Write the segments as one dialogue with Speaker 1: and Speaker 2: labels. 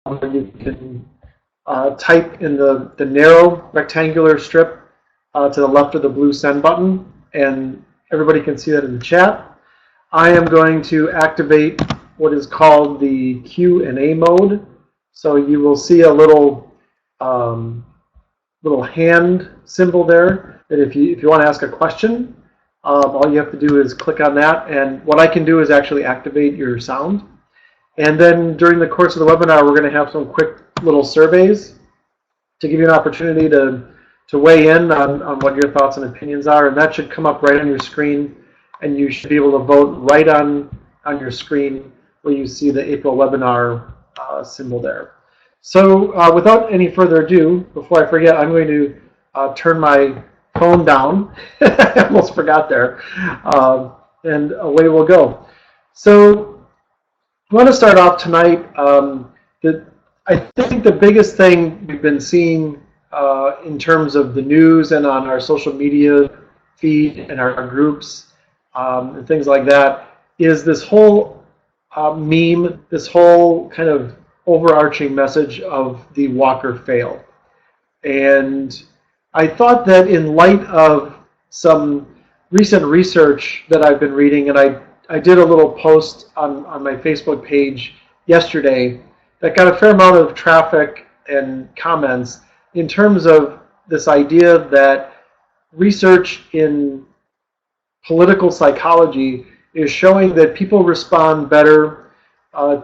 Speaker 1: You can type in the narrow rectangular strip to the left of the blue send button, and everybody can see that in the chat. I am going to activate what is called the Q&A mode. So you will see a little hand symbol there that if you want to ask a question, all you have to do is click on that, and what I can do is actually activate your sound. And then during the course of the webinar, we're going to have some quick little surveys to give you an opportunity to weigh in on what your thoughts and opinions are, and that should come up right on your screen, and you should be able to vote right on your screen where you see the April webinar symbol there. So without any further ado, before I forget, I'm going to turn my phone down. I almost forgot there. And away we'll go. So I want to start off tonight. I think the biggest thing we've been seeing in terms of the news and on our social media feed and our groups and things like that is this whole meme, this whole kind of overarching message of the Walker fail. And I thought that in light of some recent research that I've been reading, and I did a little post on my Facebook page yesterday that got a fair amount of traffic and comments in terms of this idea that research in political psychology is showing that people respond better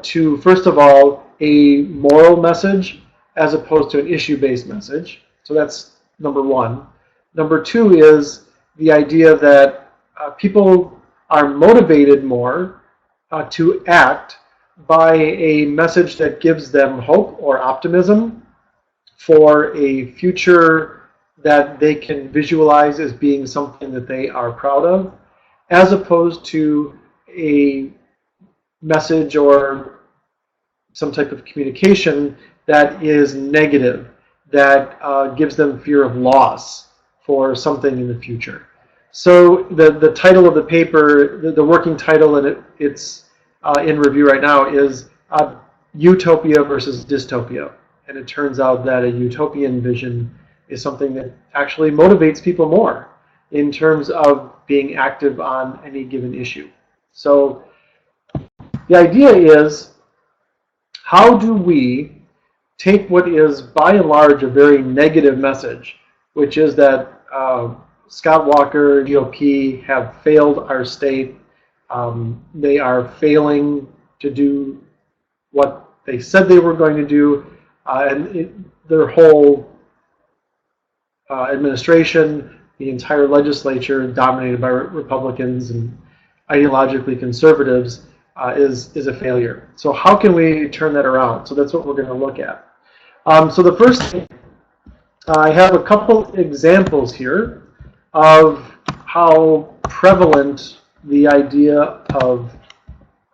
Speaker 1: to, first of all, a moral message as opposed to an issue-based message. So that's number one. Number two is the idea that people are motivated more to act by a message that gives them hope or optimism for a future that they can visualize as being something that they are proud of, as opposed to a message or some type of communication that is negative, that gives them fear of loss for something in the future. So the title of the paper, the working title, and it's in review right now, is Utopia versus Dystopia. And it turns out that a utopian vision is something that actually motivates people more in terms of being active on any given issue. So the idea is, how do we take what is by and large a very negative message, which is that Scott Walker, GOP, have failed our state. They are failing to do what they said they were going to do, and their whole administration, the entire legislature, dominated by Republicans and ideologically conservatives, is a failure. So how can we turn that around? So that's what we're going to look at. So the first thing, I have a couple examples here of how prevalent the idea of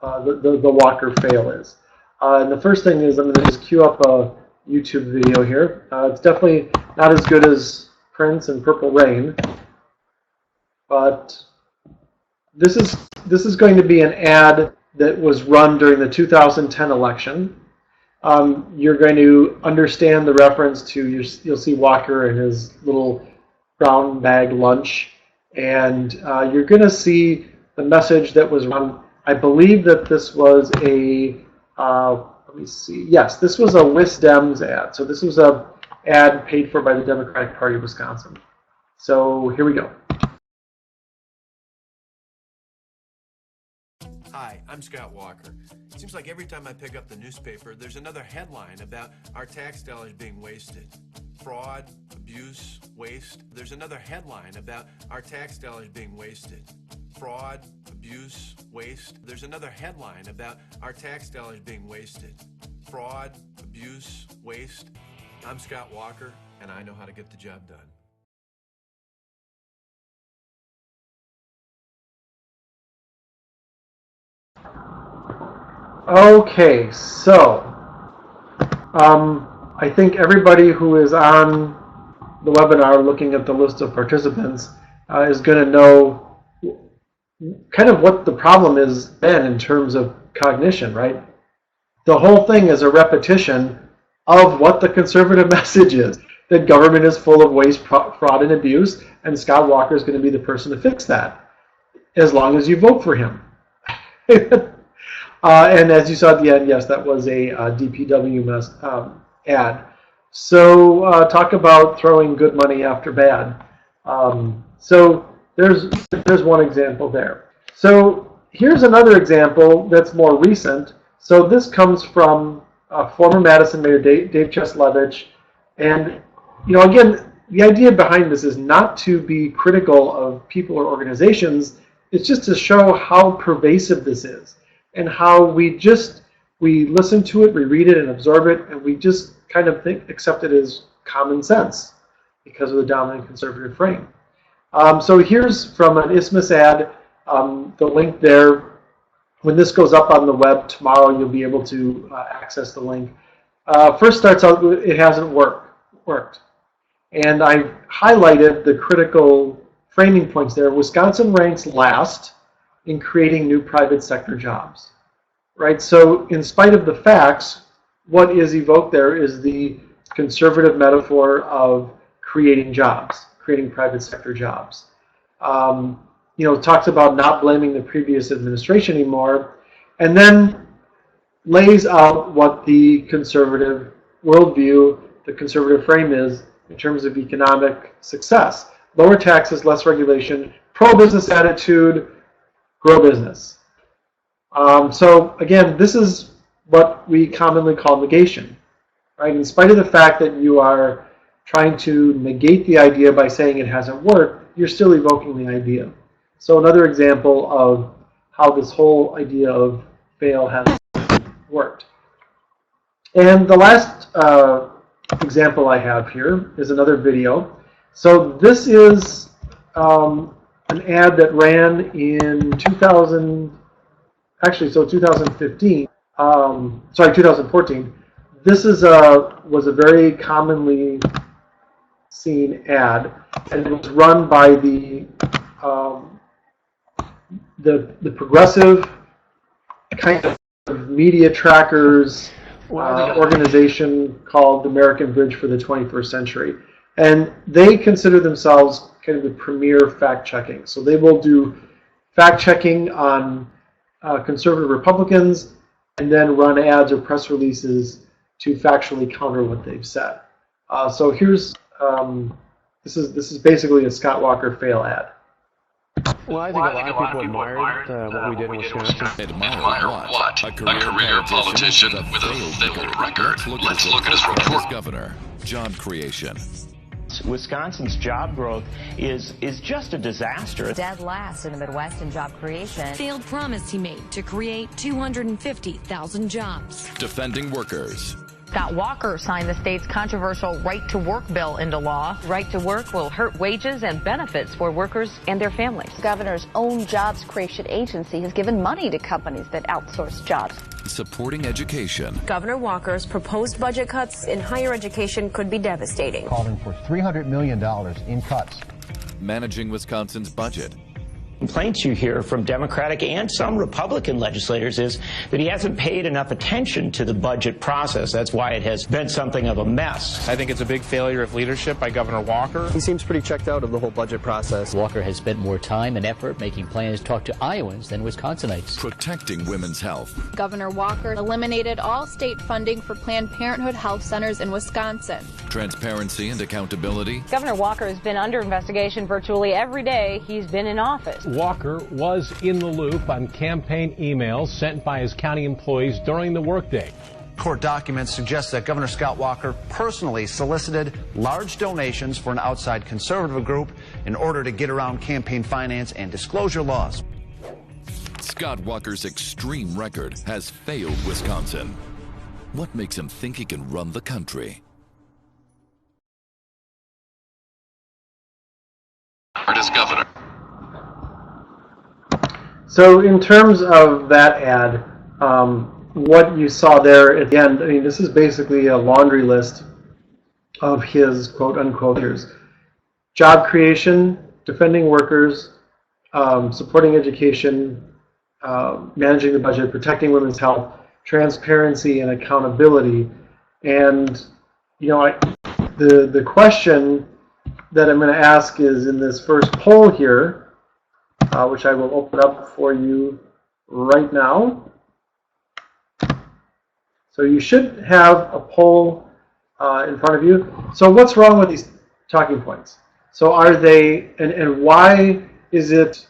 Speaker 1: the Walker fail is. And the first thing is, I'm going to just queue up a YouTube video here. It's definitely not as good as Prince and Purple Rain, but this is going to be an ad that was run during the 2010 election. You're going to understand the reference to, you'll see Walker and his little brown bag lunch, and you're going to see the message that was run. I believe that this was a, let me see, yes, this was a WisDems ad. So this was a ad paid for by the Democratic Party of Wisconsin. So here we go.
Speaker 2: Hi, I'm Scott Walker. It seems like every time I pick up the newspaper, there's another headline about our tax dollars being wasted. Fraud, abuse, waste. There's another headline about our tax dollars being wasted. Fraud, abuse, waste. There's another headline about our tax dollars being wasted. Fraud, abuse, waste. I'm Scott Walker, and I know how to get the job done.
Speaker 1: Okay, so I think everybody who is on the webinar looking at the list of participants is going to know kind of what the problem is then in terms of cognition, right? the whole thing is a repetition of what the conservative message is, that government is full of waste, fraud, and abuse, and Scott Walker is going to be the person to fix that, as long as you vote for him. And as you saw at the end, yes, that was a DPW ad. So talk about throwing good money after bad. So there's one example there. So here's another example that's more recent. So this comes from former Madison Mayor Dave Cheslevich. And, again, the idea behind this is not to be critical of people or organizations. It's just to show how pervasive this is and how we listen to it, we read it and absorb it, and we just kind of accept it as common sense because of the dominant conservative frame. So here's from an Isthmus ad, the link there. When this goes up on the web tomorrow, you'll be able to access the link. First starts out, it hasn't worked. And I highlighted the critical framing points there. Wisconsin ranks last in creating new private sector jobs, right? So in spite of the facts, what is evoked there is the conservative metaphor of creating jobs, creating private sector jobs. Talks about not blaming the previous administration anymore, and then lays out what the conservative worldview, the conservative frame is in terms of economic success. Lower taxes, less regulation, pro-business attitude, grow business. So again, this is what we commonly call negation, right? In spite of the fact that you are trying to negate the idea by saying it hasn't worked, you're still evoking the idea. So another example of how this whole idea of fail has worked. And the last example I have here is another video. So this is an ad that ran in 2015. 2014. This is was a very commonly seen ad, and it was run by the progressive kind of media trackers organization called the American Bridge for the 21st Century. And they consider themselves kind of the premier fact-checking. So they will do fact-checking on conservative Republicans and then run ads or press releases to factually counter what they've said. So here's, this is basically a Scott Walker fail ad.
Speaker 3: Well, I think a lot of people admired what we did in Wisconsin.
Speaker 4: Admire what? A career politician with a failed record. Let's look at his report.
Speaker 5: Governor, job creation.
Speaker 6: Wisconsin's job growth is just a disaster.
Speaker 7: Dead last in the Midwest in job creation.
Speaker 8: Failed promise he made to create 250,000 jobs.
Speaker 5: Defending workers.
Speaker 9: Scott Walker signed the state's controversial right-to-work bill into law.
Speaker 10: Right to work will hurt wages and benefits for workers and their families.
Speaker 11: The governor's own jobs creation agency has given money to companies that outsource jobs.
Speaker 5: Supporting education.
Speaker 8: Governor Walker's proposed budget cuts in higher education could be devastating.
Speaker 12: Calling for $300 million in cuts.
Speaker 5: Managing Wisconsin's budget.
Speaker 6: Complaints you hear from Democratic and some Republican legislators is that he hasn't paid enough attention to the budget process. That's why it has been something of a mess.
Speaker 3: I think it's a big failure of leadership by Governor Walker.
Speaker 13: He seems pretty checked out of the whole budget process.
Speaker 14: Walker has spent more time and effort making plans to talk to Iowans than Wisconsinites.
Speaker 5: Protecting women's health.
Speaker 15: Governor Walker eliminated all state funding for Planned Parenthood health centers in Wisconsin.
Speaker 5: Transparency and accountability.
Speaker 10: Governor Walker has been under investigation virtually every day he's been in office.
Speaker 16: Walker was in the loop on campaign emails sent by his county employees during the workday.
Speaker 17: Court documents suggest that Governor Scott Walker personally solicited large donations for an outside conservative group in order to get around campaign finance and disclosure laws.
Speaker 5: Scott Walker's extreme record has failed Wisconsin. What makes him think he can run the country?
Speaker 4: As governor.
Speaker 1: So in terms of that ad, what you saw there at the end, I mean, this is basically a laundry list of his quote-unquote years. Job creation, defending workers, supporting education, managing the budget, protecting women's health. transparency and accountability. And the question that I'm going to ask is in this first poll here, which I will open up for you right now. So you should have a poll in front of you. So what's wrong with these talking points? So are they, and why is it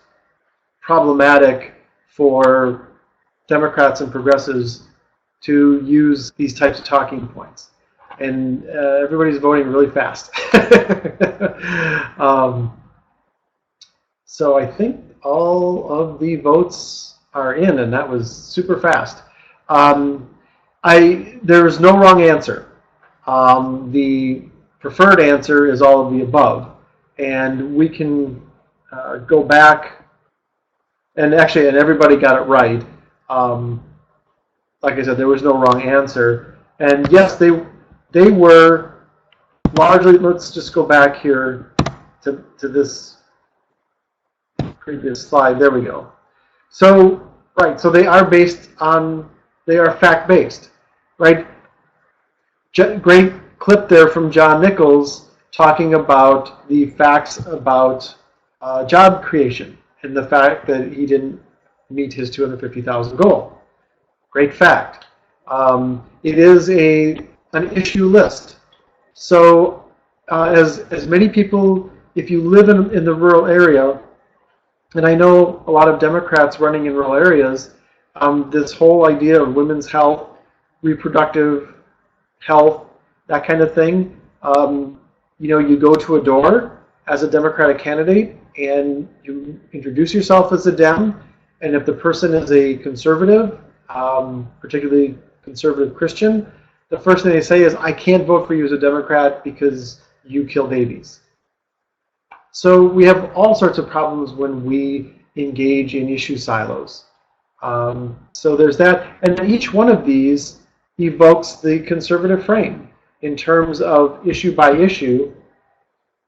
Speaker 1: problematic for Democrats and progressives to use these types of talking points? And everybody's voting really fast. So I think all of the votes are in, and that was super fast. There's no wrong answer. The preferred answer is all of the above. And we can go back, and everybody got it right. Like I said, there was no wrong answer. And yes, they were largely, let's just go back here to this previous slide. There we go. So, right, so they are fact-based, right? Great clip there from John Nichols talking about the facts about job creation and the fact that he didn't meet his 250,000 goal. Great fact. It is an issue list. So as many people, if you live in the rural area, and I know a lot of Democrats running in rural areas, this whole idea of women's health, reproductive health, that kind of thing, you go to a door as a Democratic candidate and you introduce yourself as a Dem, and if the person is a conservative, particularly conservative Christian, the first thing they say is, I can't vote for you as a Democrat because you kill babies. So we have all sorts of problems when we engage in issue silos. So there's that, and each one of these evokes the conservative frame. In terms of issue by issue,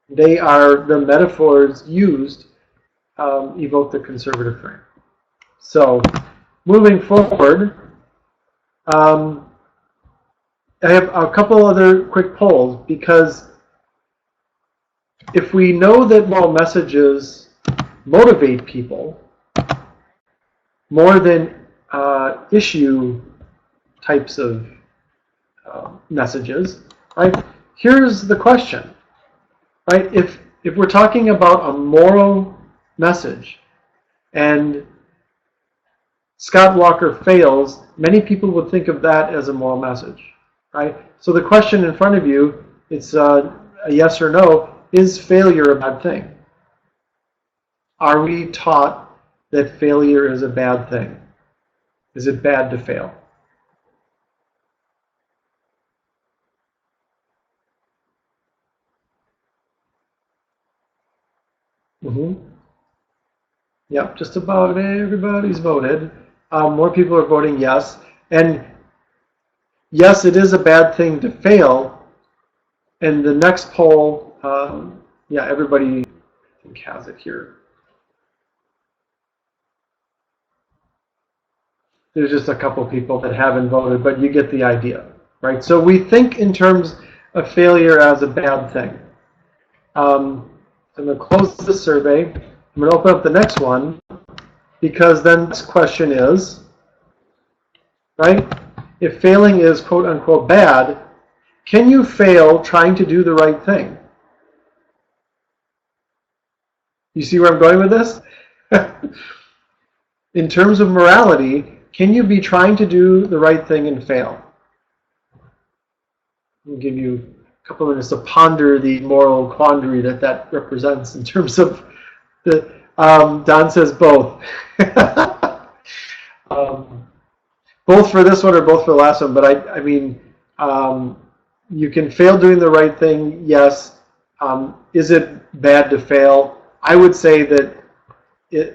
Speaker 1: they are the metaphors used evoke the conservative frame. So moving forward, I have a couple other quick polls, because if we know that moral messages motivate people more than issue types of messages, right? Here's the question, right? If we're talking about a moral message and Scott Walker fails, many people would think of that as a moral message, right? So the question in front of you, it's a yes or no, is failure a bad thing? Are we taught that failure is a bad thing? Is it bad to fail? Yep, just about everybody's voted. More people are voting yes. And yes, it is a bad thing to fail. And the next poll, everybody I think has it here. There's just a couple people that haven't voted, but you get the idea, right? So we think in terms of failure as a bad thing. I'm going to close this survey. I'm going to open up the next one, because then this question is, right? If failing is quote unquote bad, can you fail trying to do the right thing? You see where I'm going with this? In terms of morality, can you be trying to do the right thing and fail? I'll give you a couple minutes to ponder the moral quandary that represents in terms of the. Don says both. Both for this one or both for the last one, but I mean, you can fail doing the right thing, yes. Is it bad to fail? I would say that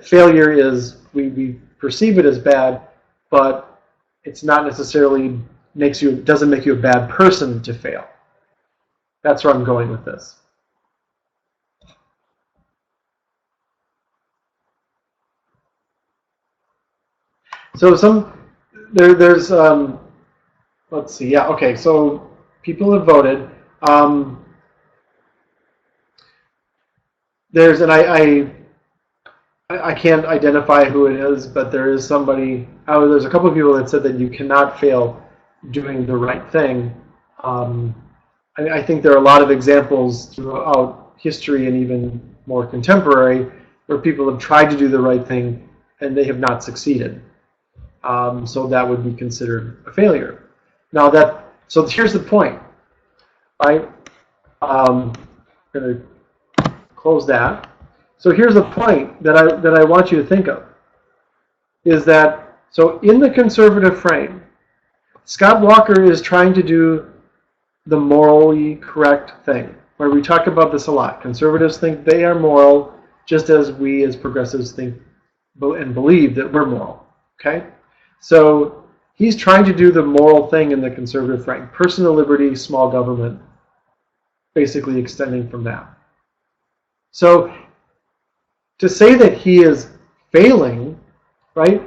Speaker 1: failure is, we perceive it as bad, but it's not necessarily doesn't make you a bad person to fail. That's where I'm going with this. So there's let's see. Yeah. Okay. So people have voted. There's and I can't identify who it is, but there is somebody. Oh, there's a couple of people that said that you cannot fail doing the right thing. I think there are a lot of examples throughout history and even more contemporary where people have tried to do the right thing and they have not succeeded. So that would be considered a failure. Now so here's the point, right? I'm going to close that. So here's the point that I want you to think of, is that, so in the conservative frame, Scott Walker is trying to do the morally correct thing, where we talk about this a lot. Conservatives think they are moral, just as we as progressives think and believe that we're moral. Okay? So he's trying to do the moral thing in the conservative frame. Personal liberty, small government, basically extending from that. So to say that he is failing, right,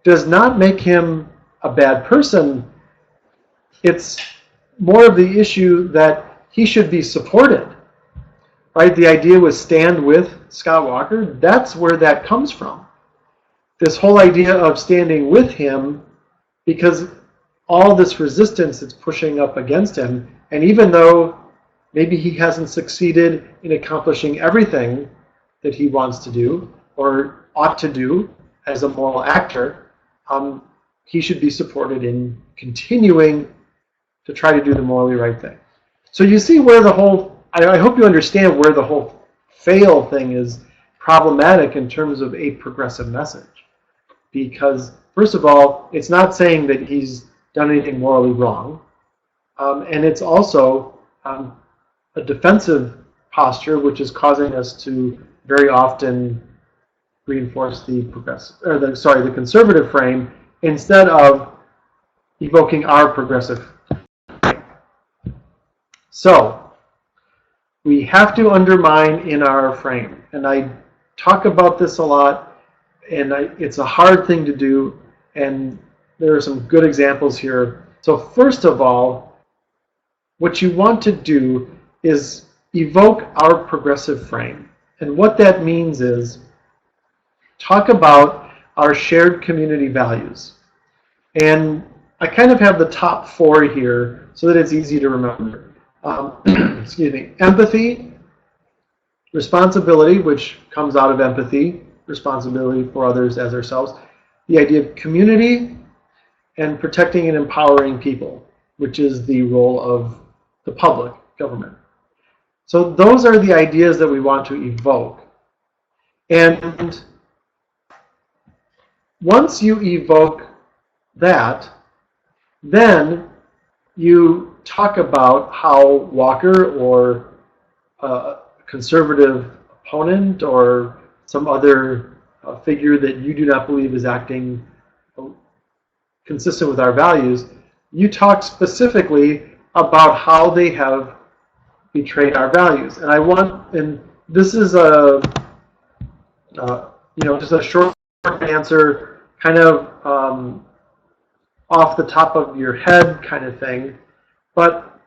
Speaker 1: does not make him a bad person. It's more of the issue that he should be supported, right? The idea was stand with Scott Walker. That's where that comes from. This whole idea of standing with him, because all this resistance that's pushing up against him, and even though maybe he hasn't succeeded in accomplishing everything that he wants to do or ought to do as a moral actor, he should be supported in continuing to try to do the morally right thing. So you see where the whole, I hope you understand where the whole fail thing is problematic in terms of a progressive message. Because, first of all, it's not saying that he's done anything morally wrong. And it's also a defensive posture, which is causing us to very often reinforce the conservative frame instead of evoking our progressive. So we have to undermine in our frame, and I talk about this a lot, and it's a hard thing to do, and there are some good examples here. So first of all, what you want to do is evoke our progressive frame, and what that means is talk about our shared community values. And I kind of have the top 4 here so that it's easy to remember. Excuse me. Empathy, responsibility, which comes out of empathy, responsibility for others as ourselves. The idea of community, and protecting and empowering people, which is the role of the public government. So those are the ideas that we want to evoke. And once you evoke that, then you talk about how Walker or a conservative opponent or some other figure that you do not believe is acting consistent with our values, you talk specifically about how they have betrayed our values. And this is just a short answer, kind of off the top of your head kind of thing. But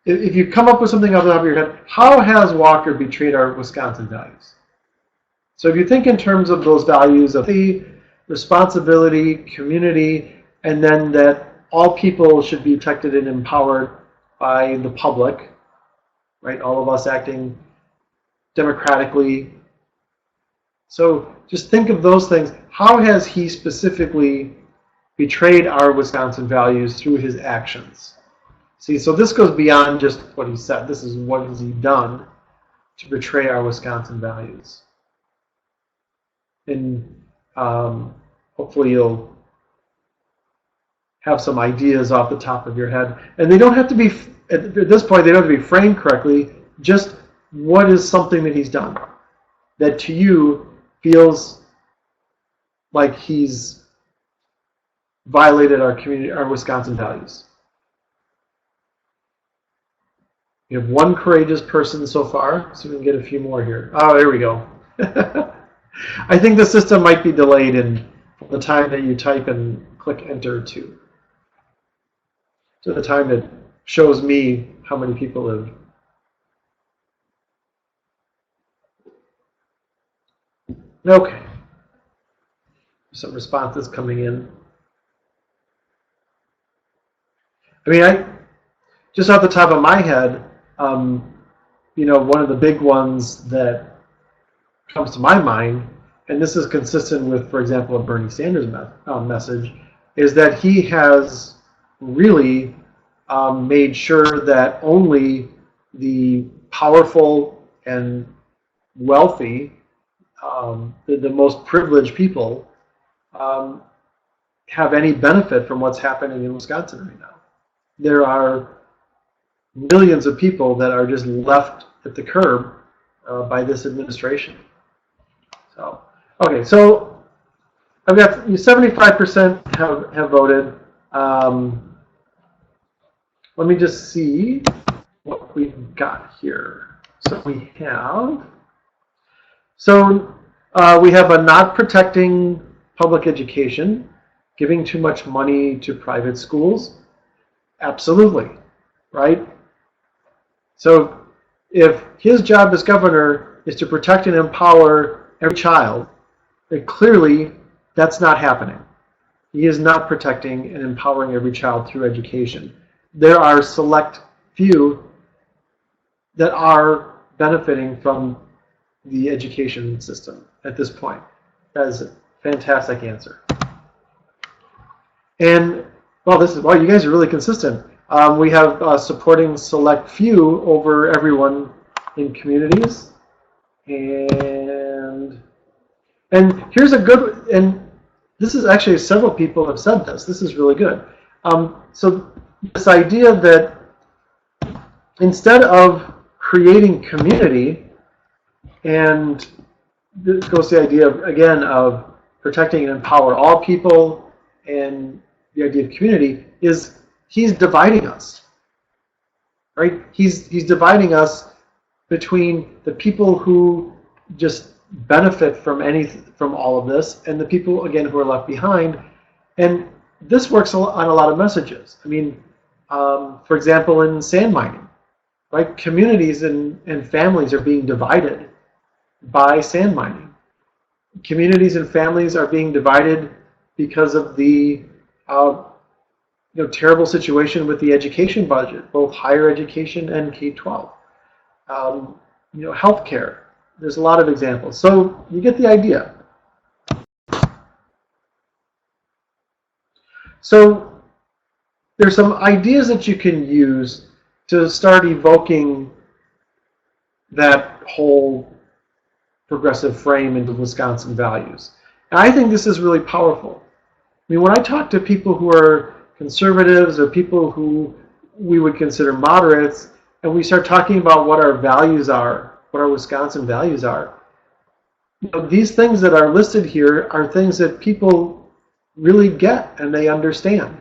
Speaker 1: if you come up with something off the top of your head, how has Walker betrayed our Wisconsin values? So if you think in terms of those values of the responsibility, community, and then that all people should be protected and empowered by the public, right? All of us acting democratically. So just think of those things. How has he specifically betrayed our Wisconsin values through his actions? See, so this goes beyond just what he said. This is what has he done to betray our Wisconsin values. And hopefully you'll have some ideas off the top of your head. And they don't have to be, at this point, they don't have to be framed correctly. Just what is something that he's done that to you feels like he's violated our community, our Wisconsin values. You have one courageous person so far, so we can get a few more here. Oh, there we go. I think the system might be delayed in the time that you type and click enter too. So the time it shows me how many people live. Okay. Some responses coming in. I mean, just off the top of my head, you know, one of the big ones that comes to my mind, and this is consistent with, for example, a Bernie Sanders message, is that he has really made sure that only the powerful and wealthy, the most privileged people, have any benefit from what's happening in Wisconsin right now. There are millions of people that are just left at the curb by this administration. So, okay, so I've got 75% have voted. Let me just see what we've got here. So we have a not protecting public education, giving too much money to private schools. Absolutely, right? So if his job as governor is to protect and empower every child, then clearly that's not happening. He is not protecting and empowering every child through education. There are select few that are benefiting from the education system at this point. That is a fantastic answer. And well, you guys are really consistent. We have supporting select few over everyone in communities, and here's a good, and this is actually several people have said this. This is really good. So this idea that instead of creating community, and this goes to the idea of, again, of protecting and empower all people, and the idea of community is he's dividing us, right? He's dividing us between the people who just benefit from all of this and the people, again, who are left behind. And this works on a lot of messages. I mean, for example, in sand mining, right? Communities and families are being divided by sand mining. Communities and families are being divided because of the terrible situation with the education budget, both higher education and K-12. Healthcare. There's a lot of examples. So you get the idea. So there's some ideas that you can use to start evoking that whole progressive frame into Wisconsin values. And I think this is really powerful. I mean, when I talk to people who are conservatives or people who we would consider moderates, and we start talking about what our values are, what our Wisconsin values are, these things that are listed here are things that people really get and they understand,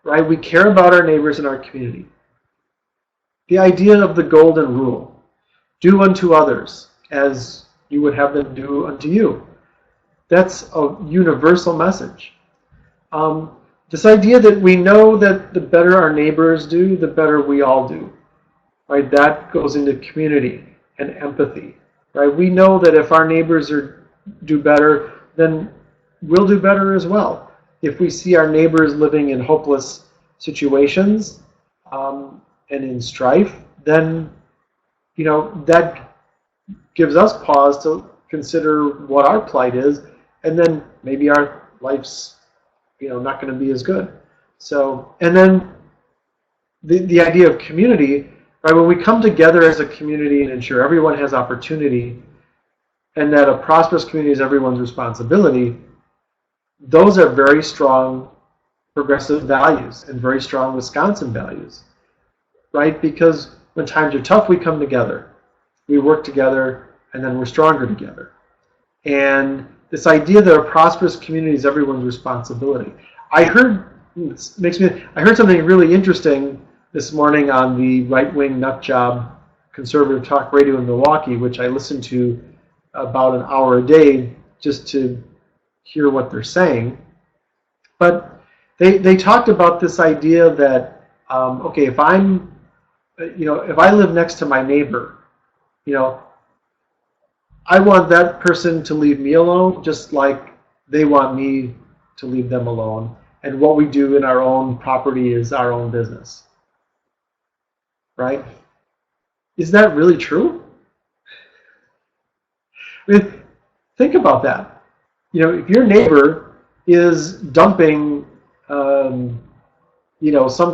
Speaker 1: right? We care about our neighbors in our community. The idea of the golden rule, do unto others as you would have them do unto you. That's a universal message. This idea that we know that the better our neighbors do, the better we all do. Right? That goes into community and empathy. Right? We know that if our neighbors do better, then we'll do better as well. If we see our neighbors living in hopeless situations and in strife, then that gives us pause to consider what our plight is, and then maybe our life's not going to be as good. So, and then the idea of community, right? When we come together as a community and ensure everyone has opportunity, and that a prosperous community is everyone's responsibility, those are very strong progressive values and very strong Wisconsin values, right? Because when times are tough, we come together, we work together, and then we're stronger together. And this idea that a prosperous community is everyone's responsibility. I heard something really interesting this morning on the right-wing nutjob conservative talk radio in Milwaukee, which I listen to about an hour a day just to hear what they're saying. But they talked about this idea that, okay, if I'm, if I live next to my neighbor, I want that person to leave me alone just like they want me to leave them alone. And what we do in our own property is our own business. Right? Is that really true? I mean, think about that. If your neighbor is dumping, some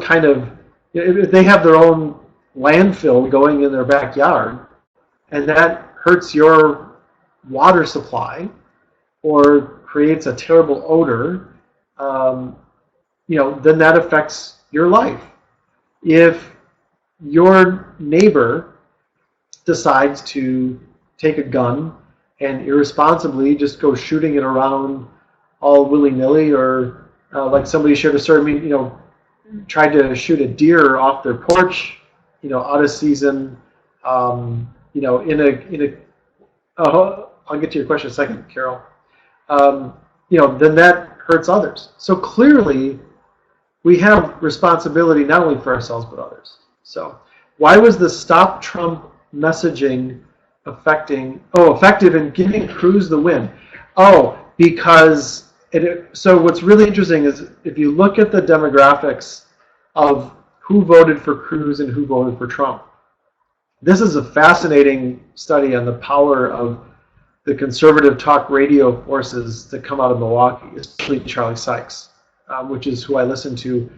Speaker 1: kind of, if they have their own landfill going in their backyard, and that hurts your water supply or creates a terrible odor, then that affects your life. If your neighbor decides to take a gun and irresponsibly just go shooting it around all willy-nilly, or like somebody shared a story, tried to shoot a deer off their porch, out of season, I'll get to your question in a second, Carol. Then that hurts others. So clearly, we have responsibility not only for ourselves but others. So why was the Stop Trump messaging effective in giving Cruz the win? Because so what's really interesting is if you look at the demographics of who voted for Cruz and who voted for Trump, this is a fascinating study on the power of the conservative talk radio forces that come out of Milwaukee, especially Charlie Sykes, which is who I listen to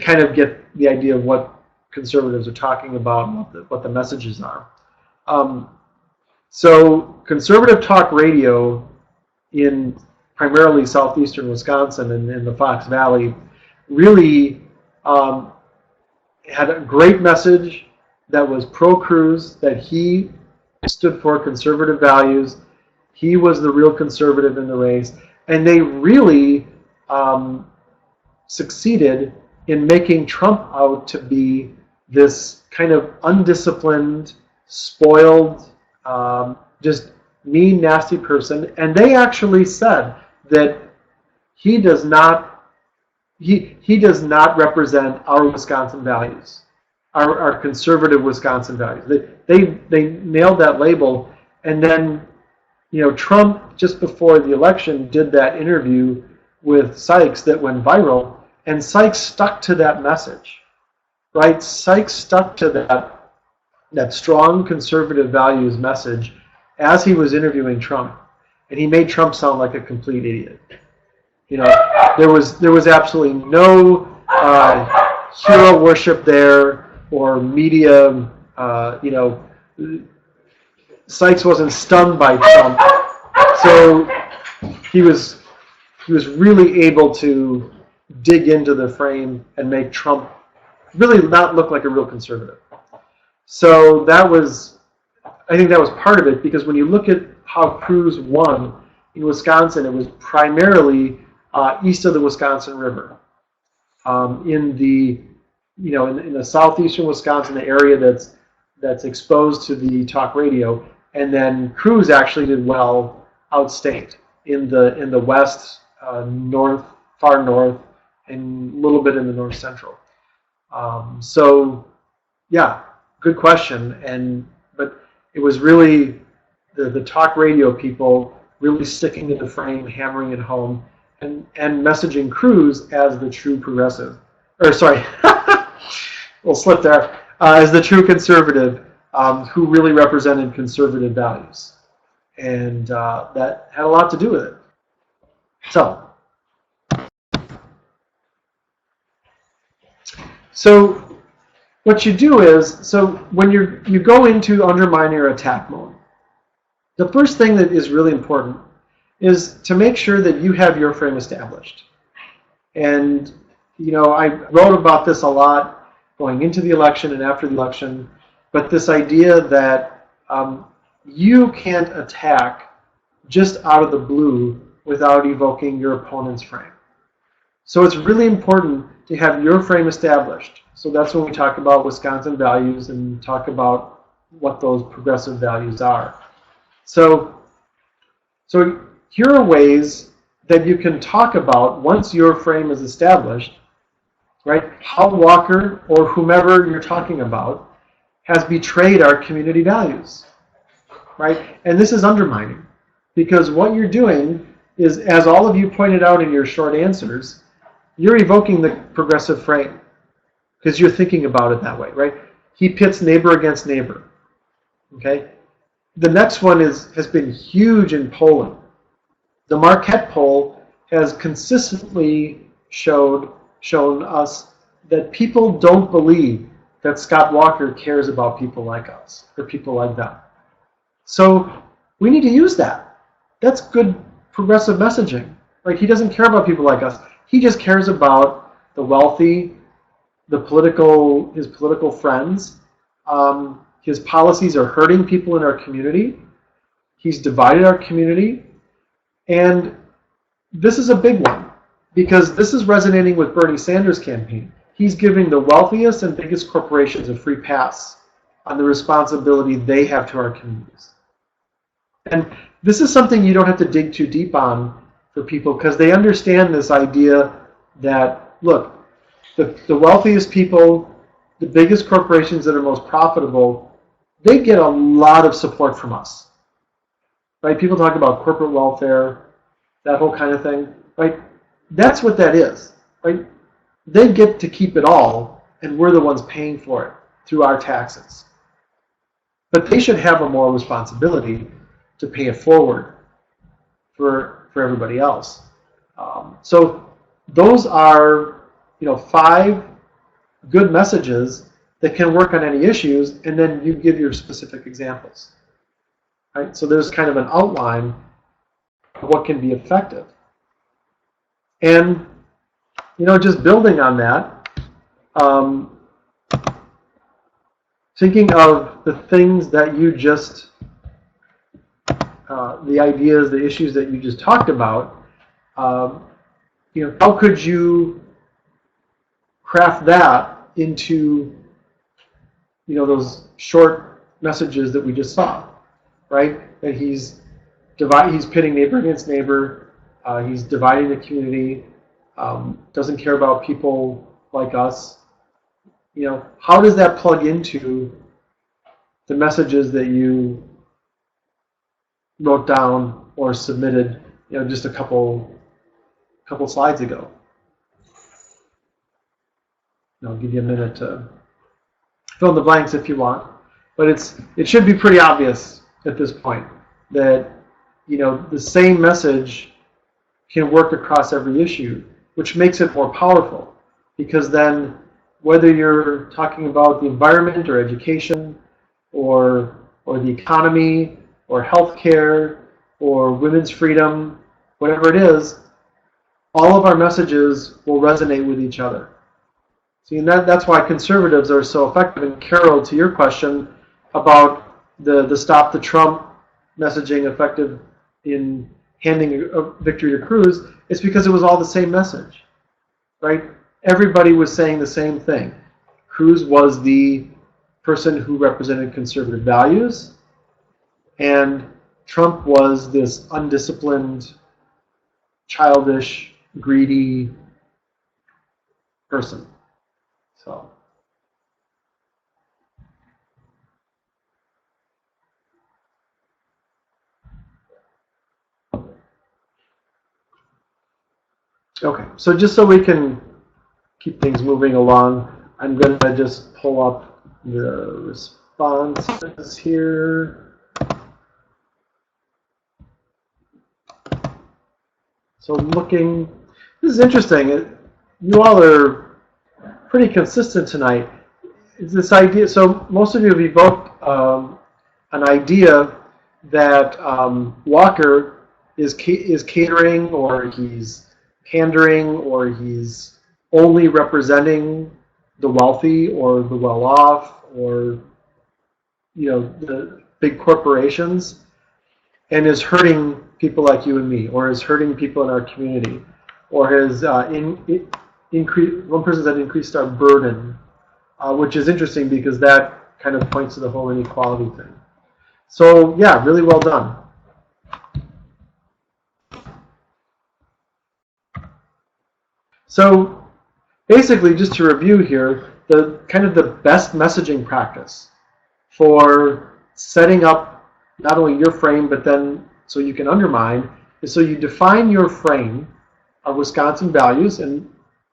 Speaker 1: kind of get the idea of what conservatives are talking about and what the messages are. So conservative talk radio in primarily southeastern Wisconsin and in the Fox Valley really had a great message that was pro-Cruz, that he stood for conservative values. He was the real conservative in the race. And they really succeeded in making Trump out to be this kind of undisciplined, spoiled, just mean, nasty person. And they actually said that he does not represent our Wisconsin values, our conservative Wisconsin values. They nailed that label. And then, Trump, just before the election, did that interview with Sykes that went viral, and Sykes stuck to that message, right? Sykes stuck to that strong conservative values message as he was interviewing Trump, and he made Trump sound like a complete idiot. There was absolutely no hero worship there or media. Sykes wasn't stunned by Trump, so he was really able to dig into the frame and make Trump really not look like a real conservative. So I think that was part of it, because when you look at how Cruz won in Wisconsin, it was primarily east of the Wisconsin River, in the southeastern Wisconsin, the area that's exposed to the talk radio. And then Cruz actually did well outstate in the west, north, far north, and a little bit in the north central. So, yeah, good question. But it was really the talk radio people really sticking to the frame, hammering it home, and messaging Cruz as the true progressive. Or sorry, we'll slip there. As the true conservative, who really represented conservative values. And that had a lot to do with it. So what you do is, when you go into undermine or attack mode, the first thing that is really important is to make sure that you have your frame established. And I wrote about this a lot going into the election and after the election, but this idea that you can't attack just out of the blue without evoking your opponent's frame. So it's really important to have your frame established. So that's when we talk about Wisconsin values and talk about what those progressive values are. So here are ways that you can talk about once your frame is established, right? How Walker or whomever you're talking about has betrayed our community values, right? And this is undermining, because what you're doing is, as all of you pointed out in your short answers, you're evoking the progressive frame because you're thinking about it that way, right? He pits neighbor against neighbor, okay? The next one has been huge in polling. The Marquette poll has consistently shown us that people don't believe that Scott Walker cares about people like us or people like them. So we need to use that. That's good progressive messaging, right? He doesn't care about people like us. He just cares about the wealthy, his political friends. His policies are hurting people in our community. He's divided our community. And this is a big one, because this is resonating with Bernie Sanders' campaign. He's giving the wealthiest and biggest corporations a free pass on the responsibility they have to our communities. And this is something you don't have to dig too deep on for people, because they understand this idea that, look, the wealthiest people, the biggest corporations that are most profitable, they get a lot of support from us. Right? People talk about corporate welfare, that whole kind of thing. Right? That's what that is. Right? They get to keep it all, and we're the ones paying for it through our taxes. But they should have a moral responsibility to pay it forward for everybody else. So those are, 5 good messages that can work on any issues, and then you give your specific examples. Right? So there's kind of an outline of what can be effective. And, just building on that, thinking of the things that you just, the ideas, the issues that you just talked about, how could you craft that into, those short messages that we just saw, right? That he's pitting neighbor against neighbor, he's dividing the community, doesn't care about people like us. How does that plug into the messages that you wrote down or submitted, just a couple slides ago? I'll give you a minute to fill in the blanks if you want, but it should be pretty obvious at this point that the same message can work across every issue, which makes it more powerful, because then whether you're talking about the environment or education or the economy or healthcare or women's freedom, whatever it is, all of our messages will resonate with each other. See, and that's why conservatives are so effective. And Carol, to your question about the Stop the Trump messaging effective in handing a victory to Cruz, it's because it was all the same message, right? Everybody was saying the same thing. Cruz was the person who represented conservative values, and Trump was this undisciplined, childish, greedy person. So. Okay, so just so we can keep things moving along, I'm going to just pull up the responses here. So looking, this is interesting. You all are pretty consistent tonight. It's this idea, so most of you have evoked an idea that Walker is catering, or he's pandering, or he's only representing the wealthy or the well-off, or the big corporations, and is hurting people like you and me, or is hurting people in our community, or has one person said increased our burden, which is interesting because that kind of points to the whole inequality thing. So yeah, really well done. So basically, just to review here, the kind of the best messaging practice for setting up not only your frame, but then so you can undermine, is so you define your frame of Wisconsin values and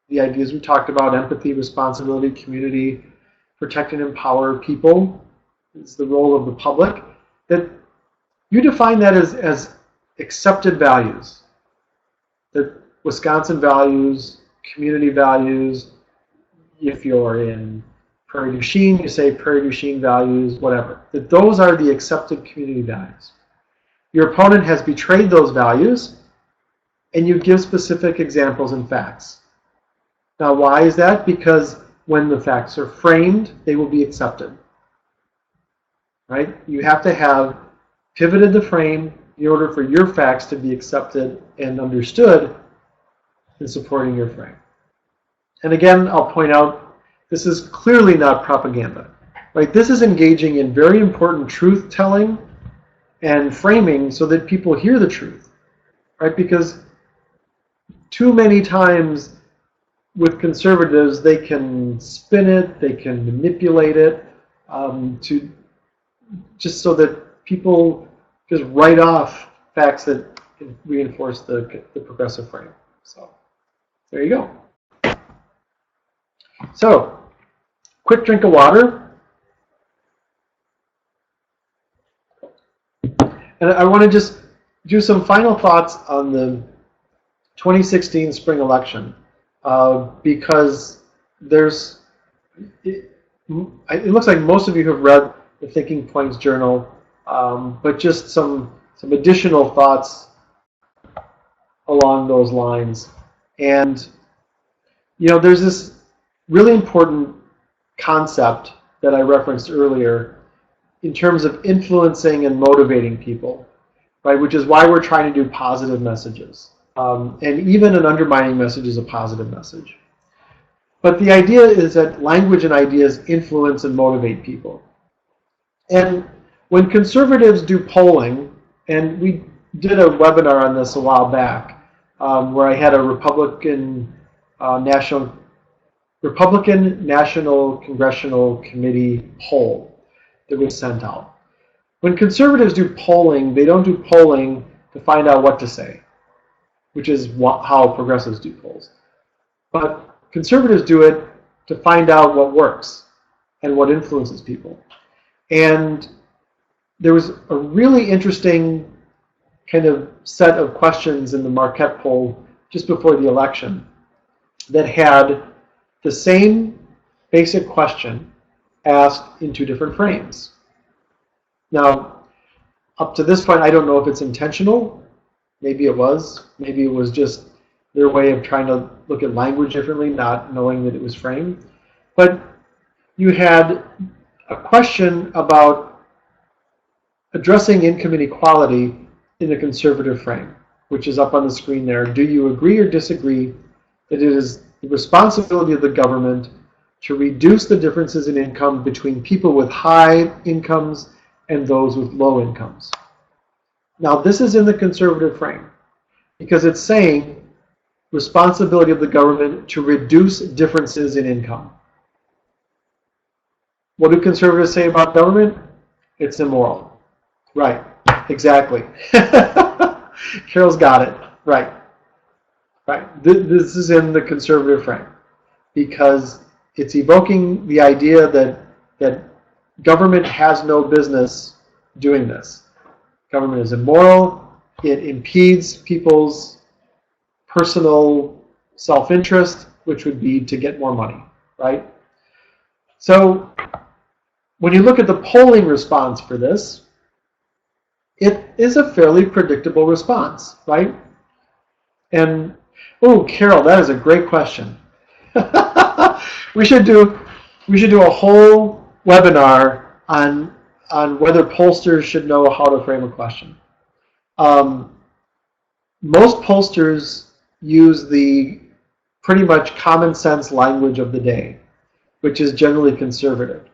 Speaker 1: the ideas we talked about: empathy, responsibility, community, protect and empower people. It's the role of the public. That you define that as accepted values. That Wisconsin values, community values. If you're in Prairie du Chien, you say Prairie du Chien values, whatever. That those are the accepted community values. Your opponent has betrayed those values, and you give specific examples and facts. Now, why is that? Because when the facts are framed, they will be accepted. Right? You have to have pivoted the frame in order for your facts to be accepted and understood in supporting your frame. And again, I'll point out, this is clearly not propaganda. Right? This is engaging in very important truth-telling and framing so that people hear the truth. Right? Because too many times with conservatives, they can spin it, they can manipulate it to just so that people just write off facts that reinforce the progressive frame. So there you go. So, quick drink of water. And I want to just do some final thoughts on the 2016 spring election. Because it looks like most of you have read the Thinking Points Journal, but just some additional thoughts along those lines. And there's this really important concept that I referenced earlier in terms of influencing and motivating people, right? Which is why we're trying to do positive messages. And even an undermining message is a positive message. But the idea is that language and ideas influence and motivate people. And when conservatives do polling, and we did a webinar on this a while back, where I had a Republican National Congressional Committee poll that was sent out. When conservatives do polling, they don't do polling to find out what to say, which is how progressives do polls. But conservatives do it to find out what works and what influences people. And there was a really interesting kind of set of questions in the Marquette poll just before the election that had the same basic question asked in two different frames. Now, up to this point, I don't know if it's intentional. Maybe it was. Maybe it was just their way of trying to look at language differently, not knowing that it was framed. But you had a question about addressing income inequality in the conservative frame, which is up on the screen there. Do you agree or disagree that it is the responsibility of the government to reduce the differences in income between people with high incomes and those with low incomes? Now, this is in the conservative frame because it's saying responsibility of the government to reduce differences in income. What do conservatives say about government? It's immoral. Right, exactly. Carol's got it. Right. Right. This is in the conservative frame because it's evoking the idea that government has no business doing this. Government is immoral. It impedes people's personal self-interest, which would be to get more money, right? So when you look at the polling response for this, it is a fairly predictable response, right? And, oh, Carol, that is a great question. We should do a whole webinar on whether pollsters should know how to frame a question. Most pollsters use the pretty much common sense language of the day, which is generally conservative.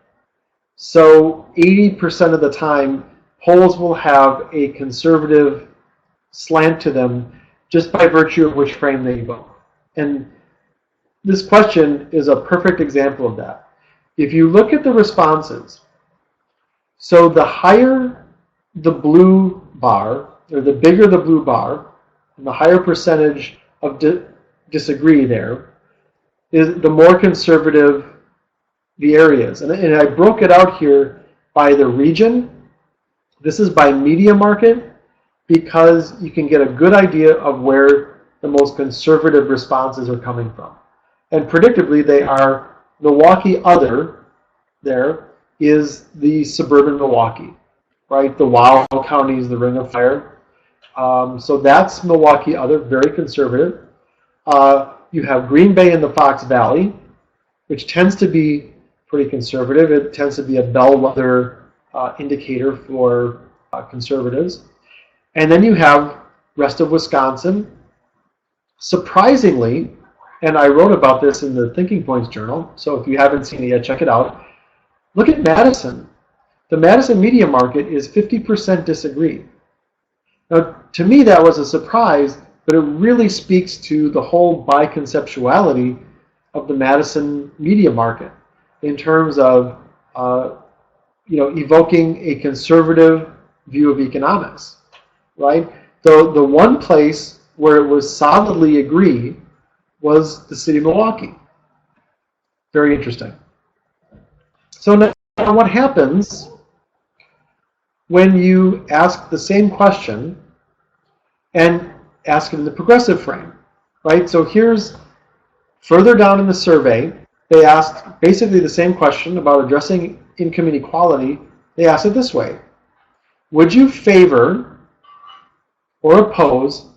Speaker 1: So 80% of the time, polls will have a conservative slant to them just by virtue of which frame they evoke. And this question is a perfect example of that. If you look at the responses, so the higher the blue bar, or the bigger the blue bar, and the higher percentage of disagree there, is the more conservative the area is. And I broke it out here by the region. This is by media market, because you can get a good idea of where the most conservative responses are coming from. And predictably, they are Milwaukee other, there is the suburban Milwaukee, right? The Wow counties, the Ring of Fire. So that's Milwaukee other, very conservative. You have Green Bay and the Fox Valley, which tends to be pretty conservative. It tends to be a bellwether indicator for conservatives. And then you have rest of Wisconsin. Surprisingly, and I wrote about this in the Thinking Points Journal, so if you haven't seen it yet, check it out. Look at Madison. The Madison media market is 50% disagree. Now, to me, that was a surprise, but it really speaks to the whole biconceptuality of the Madison media market in terms of evoking a conservative view of economics, right? The one place where it was solidly agree was the city of Milwaukee. Very interesting. So now what happens when you ask the same question and ask it in the progressive frame, right? So here's further down in the survey, they asked basically the same question about addressing income inequality. They asked it this way: would you favor or oppose,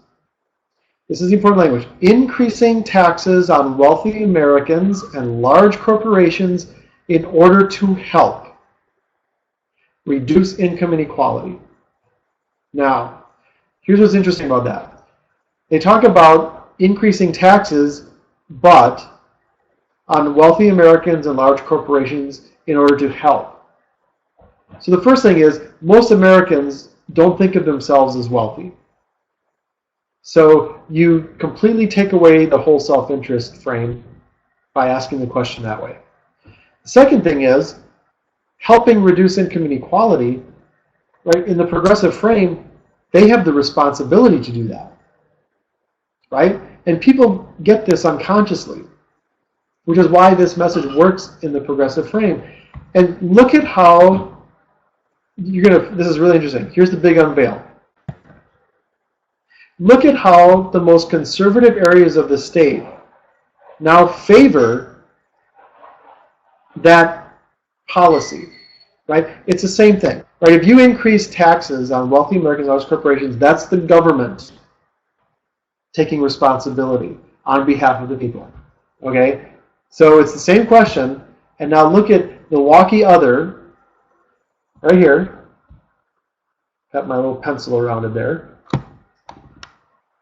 Speaker 1: this is the important language, increasing taxes on wealthy Americans and large corporations in order to help reduce income inequality? Now, here's what's interesting about that. They talk about increasing taxes, but on wealthy Americans and large corporations in order to help. So the first thing is, most Americans don't think of themselves as wealthy. So you completely take away the whole self-interest frame by asking the question that way. The second thing is, helping reduce income inequality, right? In the progressive frame, they have the responsibility to do that, right? And people get this unconsciously, which is why this message works in the progressive frame. And look at how this is really interesting. Here's the big unveil. Look at how the most conservative areas of the state now favor that policy, right? It's the same thing, right? If you increase taxes on wealthy Americans and large corporations, that's the government taking responsibility on behalf of the people, okay? So it's the same question, and now look at Milwaukee other, right here, got my little pencil around it there,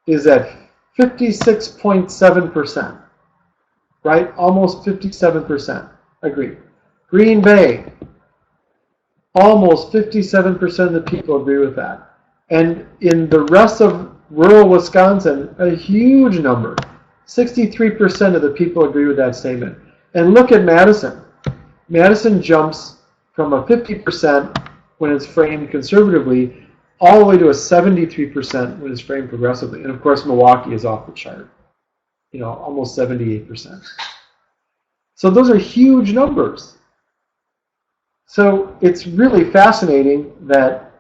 Speaker 1: is at 56.7%, right? Almost 57% agree. Green Bay, almost 57% of the people agree with that. And in the rest of rural Wisconsin, a huge number, 63% of the people agree with that statement. And look at Madison. Madison jumps from a 50% when it's framed conservatively all the way to a 73% when it's framed progressively. And of course, Milwaukee is off the chart, almost 78%. So those are huge numbers. So it's really fascinating that,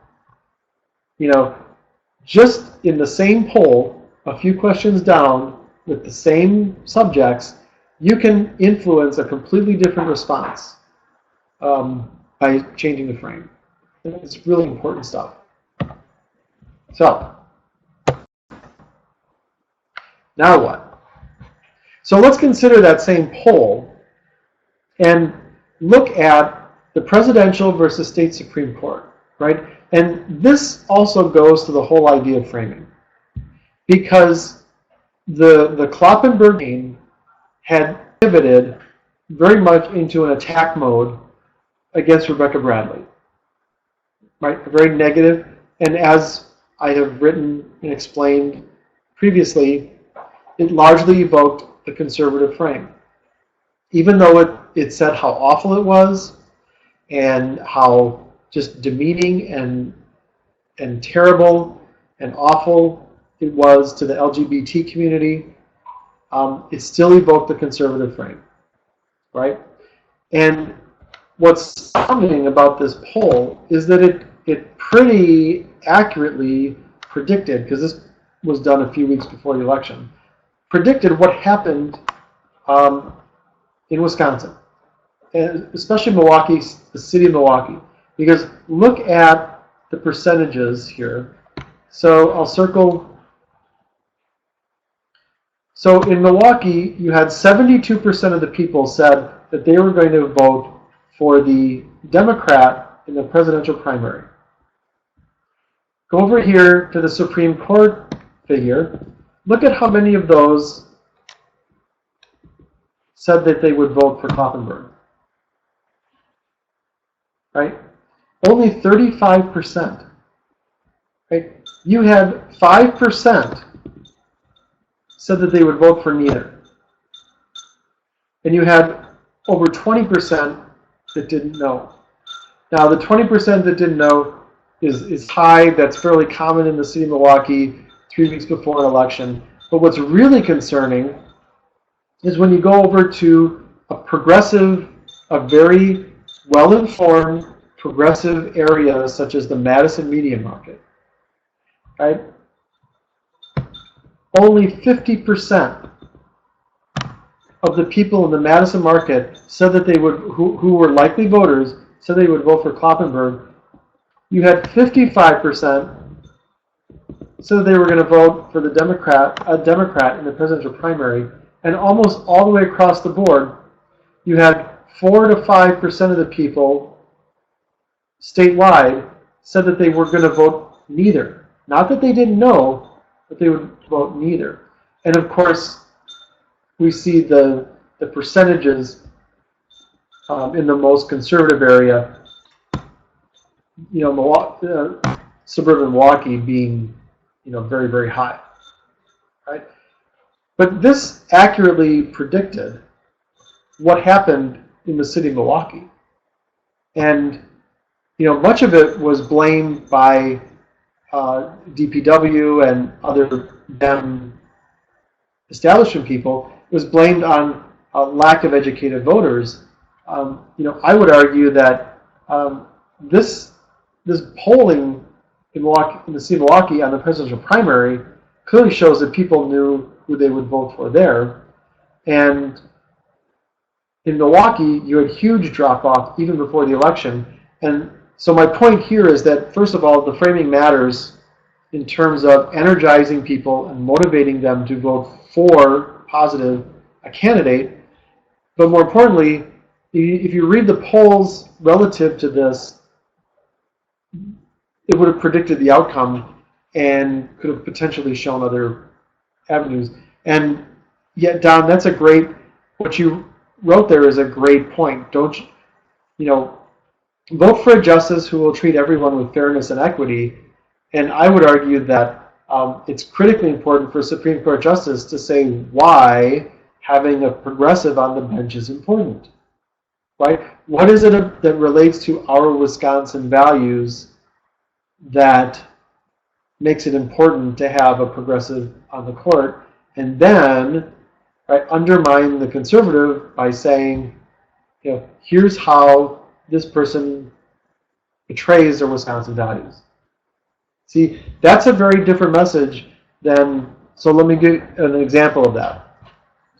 Speaker 1: just in the same poll, a few questions down with the same subjects, you can influence a completely different response by changing the frame. It's really important stuff. So, now what? So let's consider that same poll and look at the presidential versus state Supreme Court, right? And this also goes to the whole idea of framing, because the Kloppenberg game had pivoted very much into an attack mode against Rebecca Bradley, right? Very negative, and as I have written and explained previously, it largely evoked the conservative frame. even though it said how awful it was and how just demeaning and terrible and awful it was to the LGBT community, it still evoked the conservative frame, right? And what's stunning about this poll is that it pretty accurately predicted, because this was done a few weeks before the election, predicted what happened in Wisconsin, and especially Milwaukee, the city of Milwaukee. Because look at the percentages here. So I'll circle. So in Milwaukee, you had 72% of the people said that they were going to vote for the Democrat in the presidential primary. Go over here to the Supreme Court figure. Look at how many of those said that they would vote for Kloppenburg. Right? Only 35%. Right? You had 5% said that they would vote for neither. And you had over 20% that didn't know. Now, the 20% that didn't know is high. That's fairly common in the city of Milwaukee 3 weeks before an election. But what's really concerning is when you go over to a very well-informed, progressive area such as the Madison Media Market, right? Only 50% of the people in the Madison market said that they would, who were likely voters, said they would vote for Kloppenburg. You had 55% said they were going to vote for a Democrat in the presidential primary, and almost all the way across the board, you had 4 to 5% of the people statewide said that they were going to vote neither. Not that they didn't know, but they would vote neither. And of course, we see the percentages in the most conservative area, suburban Milwaukee being, very, very high, right? But this accurately predicted what happened in the city of Milwaukee. And, much of it was blamed by DPW and other Dem establishment people. It was blamed on lack of educated voters. I would argue that this polling in the city of Milwaukee on the presidential primary clearly shows that people knew who they would vote for there. And in Milwaukee, you had huge drop-off even before the election. And so my point here is that, first of all, the framing matters in terms of energizing people and motivating them to vote for a candidate. But more importantly, if you read the polls relative to this, it would have predicted the outcome and could have potentially shown other avenues. And yet, Don, that's what you wrote there is a great point. Don't vote for a justice who will treat everyone with fairness and equity. And I would argue that it's critically important for a Supreme Court justice to say why having a progressive on the bench is important, right? What is it that relates to our Wisconsin values that makes it important to have a progressive on the court? And then, right, undermine the conservative by saying, here's how this person betrays their Wisconsin values. See, that's a very different message than, so let me give an example of that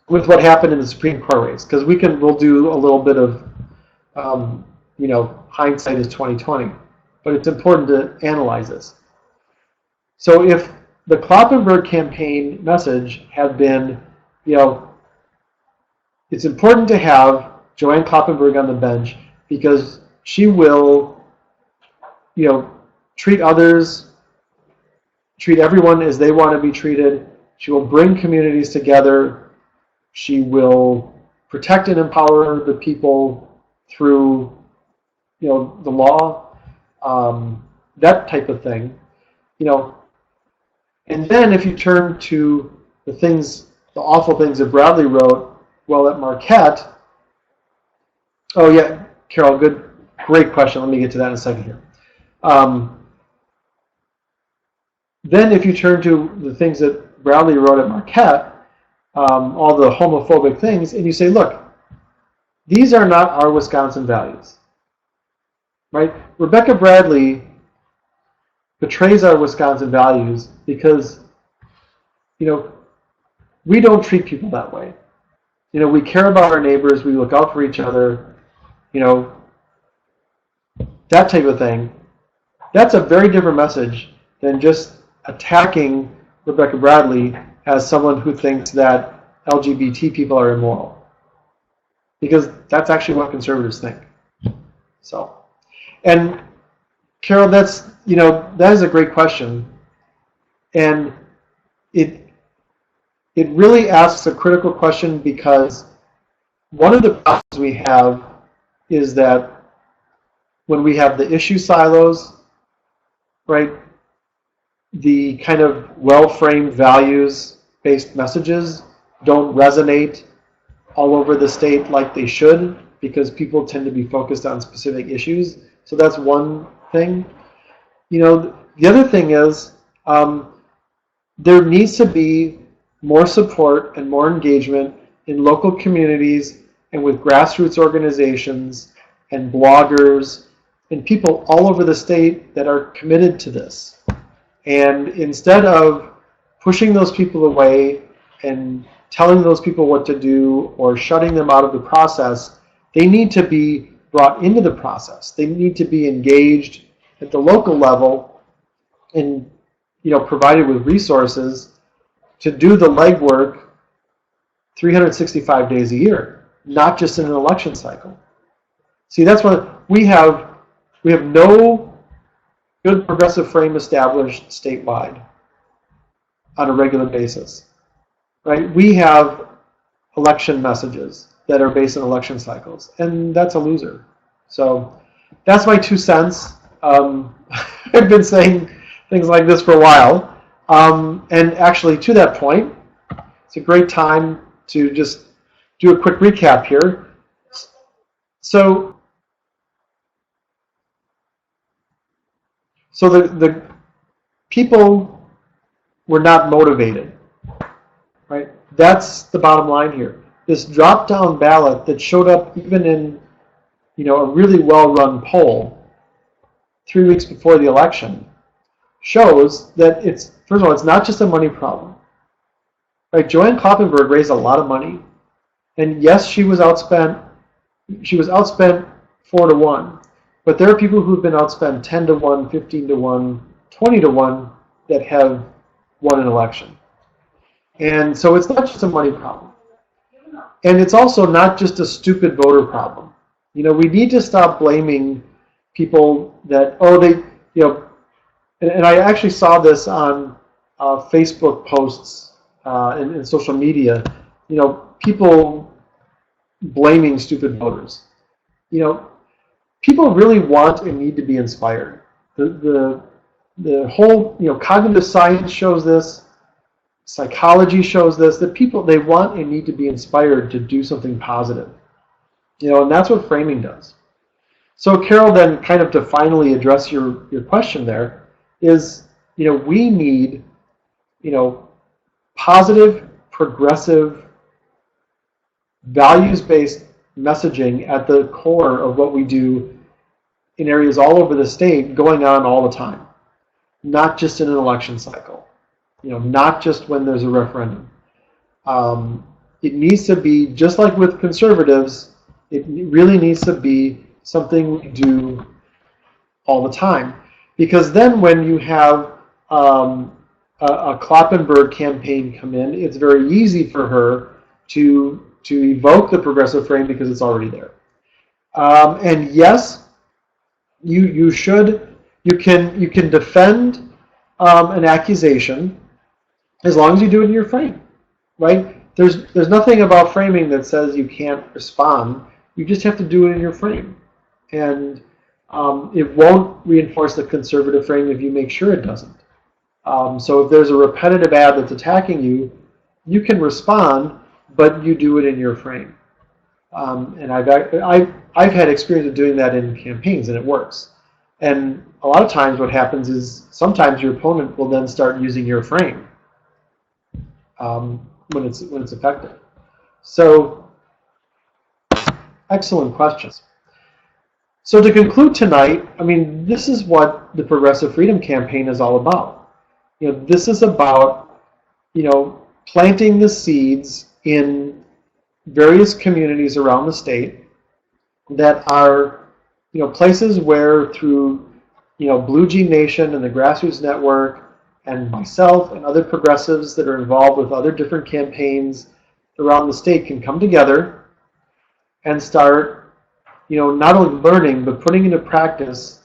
Speaker 1: with what happened in the Supreme Court race, because we'll do a little bit of, hindsight is 20/20, but it's important to analyze this. So if the Kloppenburg campaign message had been, it's important to have Joanne Kloppenburg on the bench because she will, treat everyone as they want to be treated. She will bring communities together. She will protect and empower the people through, the law, that type of thing, And then if you turn to the awful things that Bradley wrote, well, at Marquette, Oh yeah, Carol, great question. Let me get to that in a second here. Then if you turn to the things that Bradley wrote at Marquette, all the homophobic things, and you say, look, these are not our Wisconsin values, right? Rebecca Bradley betrays our Wisconsin values because, we don't treat people that way. We care about our neighbors, we look out for each other, that type of thing. That's a very different message than just attacking Rebecca Bradley as someone who thinks that LGBT people are immoral. Because that's actually what conservatives think. So, and Carol, that is a great question. And it really asks a critical question, because one of the problems we have is that when we have the issue silos, right, the kind of well-framed values-based messages don't resonate all over the state like they should, because people tend to be focused on specific issues. So that's one thing. The other thing is there needs to be more support and more engagement in local communities and with grassroots organizations and bloggers and people all over the state that are committed to this. And instead of pushing those people away and telling those people what to do or shutting them out of the process, they need to be brought into the process. They need to be engaged at the local level and provided with resources to do the legwork 365 days a year, not just in an election cycle. See, that's what we have no good progressive frame established statewide on a regular basis, right? We have election messages that are based on election cycles, and that's a loser. So that's my 2 cents. I've been saying things like this for a while. And actually, to that point, it's a great time to just do a quick recap here. So the people were not motivated, right? That's the bottom line here. This drop-down ballot that showed up even in, a really well-run poll 3 weeks before the election shows that first of all, it's not just a money problem. Right? Joanne Kloppenburg raised a lot of money, and yes, she was outspent 4-1, but there are people who've been outspent 10-1, 15-1, 20-1 that have won an election. And so it's not just a money problem. And it's also not just a stupid voter problem. We need to stop blaming people that, and I actually saw this on Facebook posts and social media, people blaming stupid voters. People really want and need to be inspired. The whole, cognitive science shows this, psychology shows this, that people, they want and need to be inspired to do something positive. And that's what framing does. So Carol, then kind of to finally address your question there, is, we need, positive, progressive, values-based messaging at the core of what we do in areas all over the state, going on all the time, not just in an election cycle, not just when there's a referendum. It needs to be, just like with conservatives, it really needs to be something we do all the time. Because then when you have a Kloppenburg campaign come in, it's very easy for her to evoke the progressive frame because it's already there. And yes, you can defend an accusation as long as you do it in your frame, right? There's nothing about framing that says you can't respond. You just have to do it in your frame. And it won't reinforce the conservative frame if you make sure it doesn't. So if there's a repetitive ad that's attacking you, you can respond, but you do it in your frame. And I've had experience of doing that in campaigns, and it works. And a lot of times what happens is sometimes your opponent will then start using your frame when it's effective. So, excellent questions. So to conclude tonight, I mean, this is what the Progressive Freedom Campaign is all about. You know, this is about, you know, planting the seeds in various communities around the state that are, you know, places where through, you know, Blue Jean Nation and the Grassroots Network and myself and other progressives that are involved with other different campaigns around the state can come together and start, you know, not only learning but putting into practice,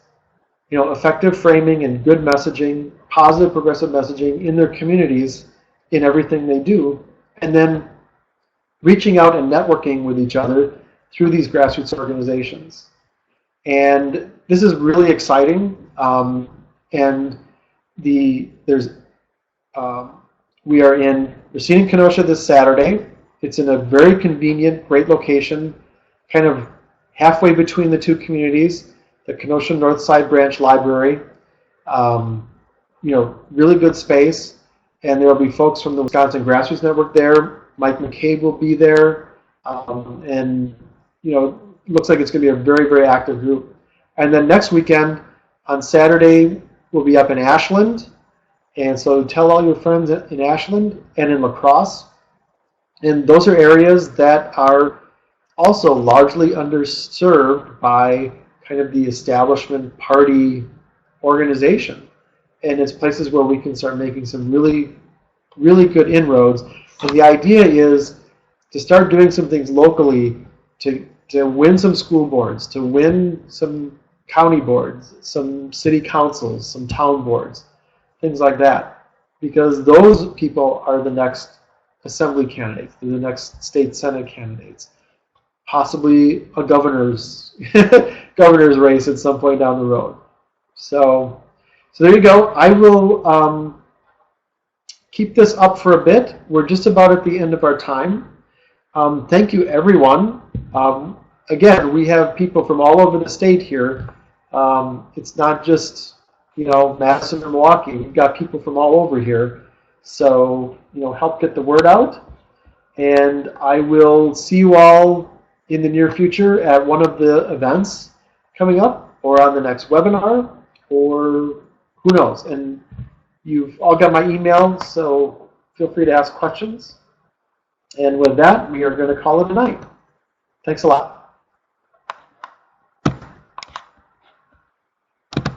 Speaker 1: you know, effective framing and good messaging, positive progressive messaging in their communities in everything they do, and then reaching out and networking with each other through these grassroots organizations. And this is really exciting. And we are in Racine and Kenosha this Saturday. It's in a very convenient, great location, kind of halfway between the two communities, the Kenosha Northside Branch Library. You know, really good space. And there will be folks from the Wisconsin Grassroots Network there. Mike McCabe will be there. And, you know, looks like it's going to be a very, very active group. And then next weekend, on Saturday, we'll be up in Ashland. And so tell all your friends in Ashland and in La Crosse. And those are areas that are also largely underserved by kind of the establishment party organization. And it's places where we can start making some really, really good inroads. And the idea is to start doing some things locally to win some school boards, to win some county boards, some city councils, some town boards, things like that. Because those people are the next assembly candidates, they're the next state senate candidates, possibly a governor's race at some point down the road. So there you go. I will keep this up for a bit. We're just about at the end of our time. Thank you, everyone. Again, we have people from all over the state here. It's not just, you know, Madison or Milwaukee. We've got people from all over here. So, you know, help get the word out. And I will see you all in the near future at one of the events coming up, or on the next webinar, or who knows. And you've all got my email, so feel free to ask questions. And with that, we are going to call it a night. Thanks a lot.